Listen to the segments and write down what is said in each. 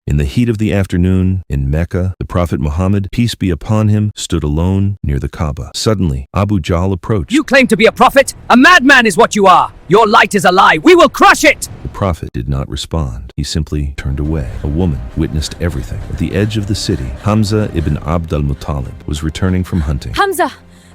In the heat of the afternoon, in Mecca, the Prophet Muhammad, peace be upon him, stood alone near the Kaaba. Suddenly, Abu Jahl approached. You claim to be a prophet? A madman is what you are. Your light is a lie. We will crush it! The Prophet did not respond. He simply turned away. A woman witnessed everything. At the edge of the city, Hamza ibn Abdul-Muttalib was returning from hunting. Hamza,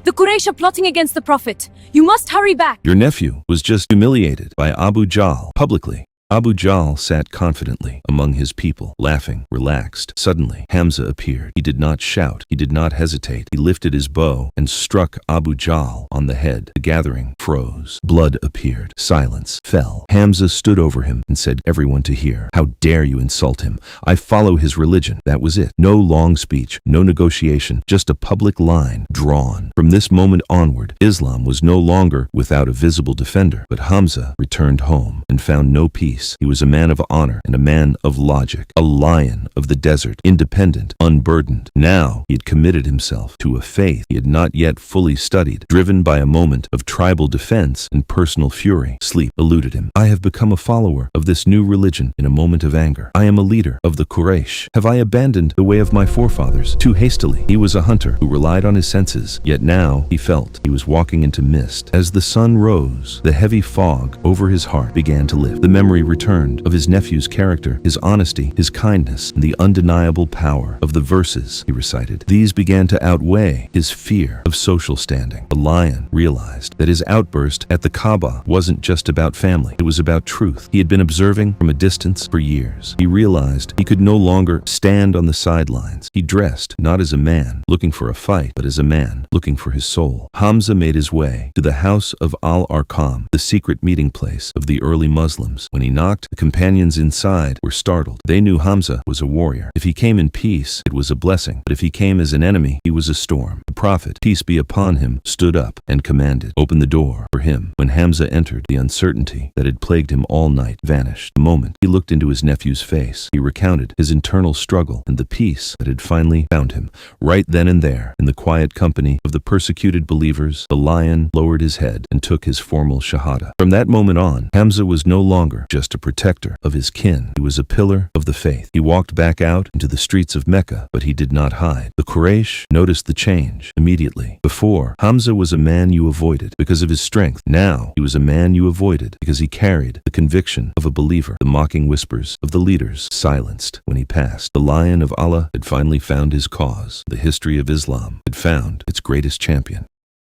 the Quraysh are plotting against the Prophet. You must hurry back. Your nephew was just humiliated by Abu Jahl publicly. Abu Jahl sat confidently among his people, laughing, relaxed. Suddenly, Hamza appeared. He did not shout. He did not hesitate. He lifted his bow and struck Abu Jahl on the head. The gathering froze. Blood appeared. Silence fell. Hamza stood over him and said, "Everyone to hear. How dare you insult him? I follow his religion." That was it. No long speech, no negotiation, just a public line drawn. From this moment onward, Islam was no longer without a visible defender. But Hamza returned home and found no peace. He was a man of honor and a man of logic, a lion of the desert, independent, unburdened. Now he had committed himself to a faith he had not yet fully studied, driven by a moment of tribal defense and personal fury. Sleep eluded him. I have become a follower of this new religion in a moment of anger. I am a leader of the Quraysh. Have I abandoned the way of my forefathers too hastily? He was a hunter who relied on his senses, yet now he felt he was walking into mist. As the sun rose, the heavy fog over his heart began to lift. The memory returned of his nephew's character, his honesty, his kindness, and the undeniable power of the verses he recited. These began to outweigh his fear of social standing. The lion realized that his outburst at the Kaaba wasn't just about family. It was about truth. He had been observing from a distance for years. He realized he could no longer stand on the sidelines. He dressed not as a man looking for a fight, but as a man looking for his soul. Hamza made his way to the house of Al-Arqam, the secret meeting place of the early Muslims. When he knocked, the companions inside were startled. They knew Hamza was a warrior. If he came in peace, it was a blessing. But if he came as an enemy, he was a storm. The Prophet, peace be upon him, stood up and commanded, "Open the door for him." When Hamza entered, the uncertainty that had plagued him all night vanished. The moment he looked into his nephew's face, he recounted his internal struggle and the peace that had finally found him. Right then and there, in the quiet company of the persecuted believers, the lion lowered his head and took his formal shahada. From that moment on, Hamza was no longer just a protector of his kin. He was a pillar of the faith. He walked back out into the streets of Mecca, but he did not hide. The Quraysh noticed the change immediately. Before, Hamza was a man you avoided because of his strength. Now, he was a man you avoided because he carried the conviction of a believer. The mocking whispers of the leaders silenced when he passed. The Lion of Allah had finally found his cause. The history of Islam had found its greatest champion.